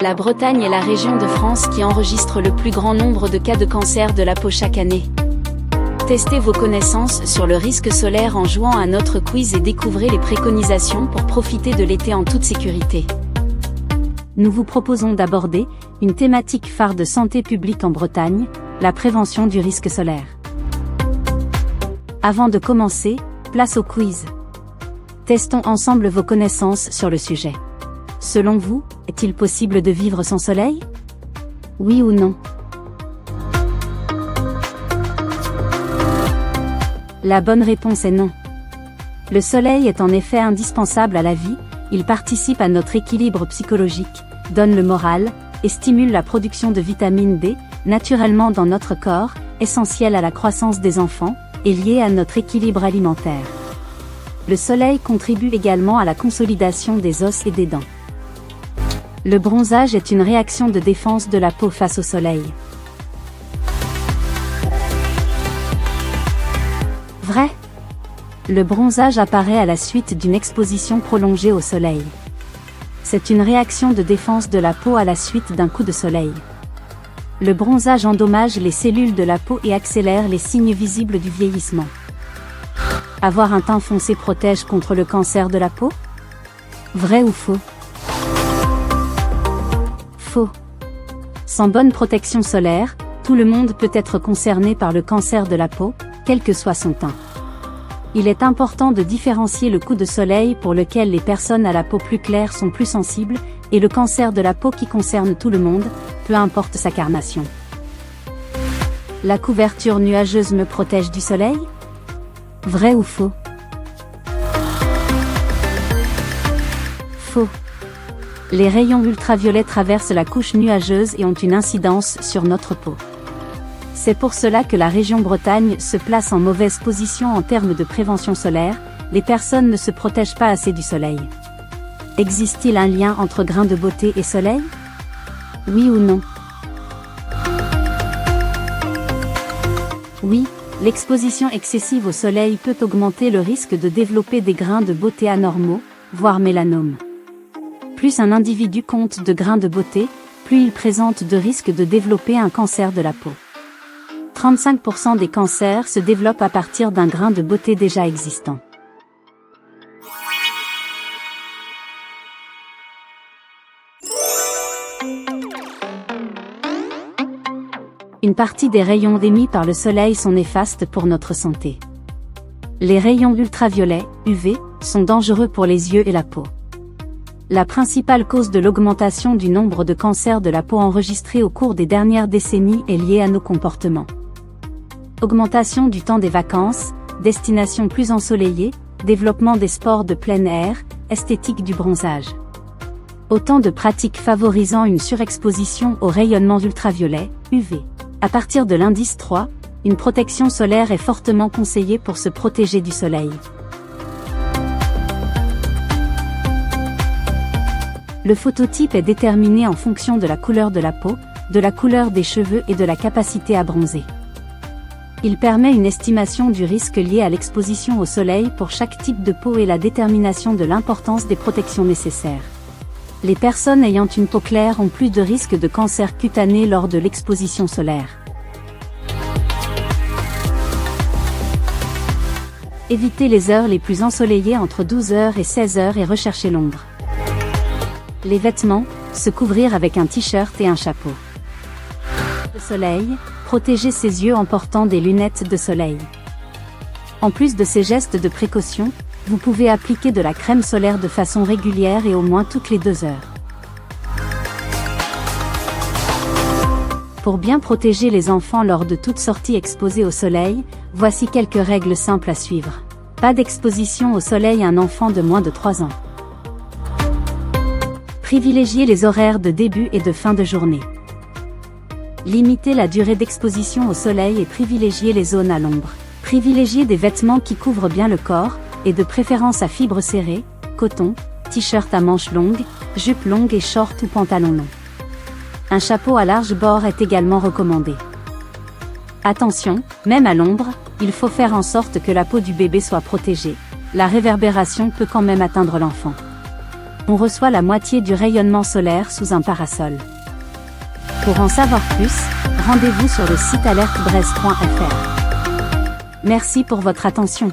La Bretagne est la région de France qui enregistre le plus grand nombre de cas de cancer de la peau chaque année. Testez vos connaissances sur le risque solaire en jouant à notre quiz et découvrez les préconisations pour profiter de l'été en toute sécurité. Nous vous proposons d'aborder une thématique phare de santé publique en Bretagne, la prévention du risque solaire. Avant de commencer, place au quiz. Testons ensemble vos connaissances sur le sujet. Selon vous, est-il possible de vivre sans soleil? Oui ou non? La bonne réponse est non. Le soleil est en effet indispensable à la vie, il participe à notre équilibre psychologique, donne le moral, et stimule la production de vitamine D, naturellement dans notre corps, essentielle à la croissance des enfants, et liée à notre équilibre alimentaire. Le soleil contribue également à la consolidation des os et des dents. Le bronzage est une réaction de défense de la peau face au soleil. Vrai? Le bronzage apparaît à la suite d'une exposition prolongée au soleil. C'est une réaction de défense de la peau à la suite d'un coup de soleil. Le bronzage endommage les cellules de la peau et accélère les signes visibles du vieillissement. Avoir un teint foncé protège contre le cancer de la peau? Vrai ou faux? Faux. Sans bonne protection solaire, tout le monde peut être concerné par le cancer de la peau, quel que soit son teint. Il est important de différencier le coup de soleil pour lequel les personnes à la peau plus claire sont plus sensibles, et le cancer de la peau qui concerne tout le monde, peu importe sa carnation. La couverture nuageuse me protège du soleil? Vrai ou faux? Faux. Les rayons ultraviolets traversent la couche nuageuse et ont une incidence sur notre peau. C'est pour cela que la région Bretagne se place en mauvaise position en termes de prévention solaire, les personnes ne se protègent pas assez du soleil. Existe-t-il un lien entre grain de beauté et soleil? Oui ou non? Oui, l'exposition excessive au soleil peut augmenter le risque de développer des grains de beauté anormaux, voire mélanome. Plus un individu compte de grains de beauté, plus il présente de risques de développer un cancer de la peau. 35% des cancers se développent à partir d'un grain de beauté déjà existant. Une partie des rayons émis par le soleil sont néfastes pour notre santé. Les rayons ultraviolets, UV, sont dangereux pour les yeux et la peau. La principale cause de l'augmentation du nombre de cancers de la peau enregistrés au cours des dernières décennies est liée à nos comportements. Augmentation du temps des vacances, destination plus ensoleillée, développement des sports de plein air, esthétique du bronzage. Autant de pratiques favorisant une surexposition aux rayonnements ultraviolets, UV. À partir de l'indice 3, une protection solaire est fortement conseillée pour se protéger du soleil. Le phototype est déterminé en fonction de la couleur de la peau, de la couleur des cheveux et de la capacité à bronzer. Il permet une estimation du risque lié à l'exposition au soleil pour chaque type de peau et la détermination de l'importance des protections nécessaires. Les personnes ayant une peau claire ont plus de risques de cancer cutané lors de l'exposition solaire. Évitez les heures les plus ensoleillées entre 12h et 16h et recherchez l'ombre. Les vêtements, se couvrir avec un t-shirt et un chapeau. Le soleil, protéger ses yeux en portant des lunettes de soleil. En plus de ces gestes de précaution, vous pouvez appliquer de la crème solaire de façon régulière et au moins toutes les 2 heures. Pour bien protéger les enfants lors de toute sortie exposée au soleil, voici quelques règles simples à suivre. Pas d'exposition au soleil à un enfant de moins de 3 ans. Privilégiez les horaires de début et de fin de journée. Limitez la durée d'exposition au soleil et privilégiez les zones à l'ombre. Privilégiez des vêtements qui couvrent bien le corps, et de préférence à fibres serrées, coton, t-shirt à manches longues, jupe longue et short ou pantalon long. Un chapeau à large bord est également recommandé. Attention, même à l'ombre, il faut faire en sorte que la peau du bébé soit protégée. La réverbération peut quand même atteindre l'enfant. On reçoit la moitié du rayonnement solaire sous un parasol. Pour en savoir plus, rendez-vous sur le site alertebresse.fr. Merci pour votre attention.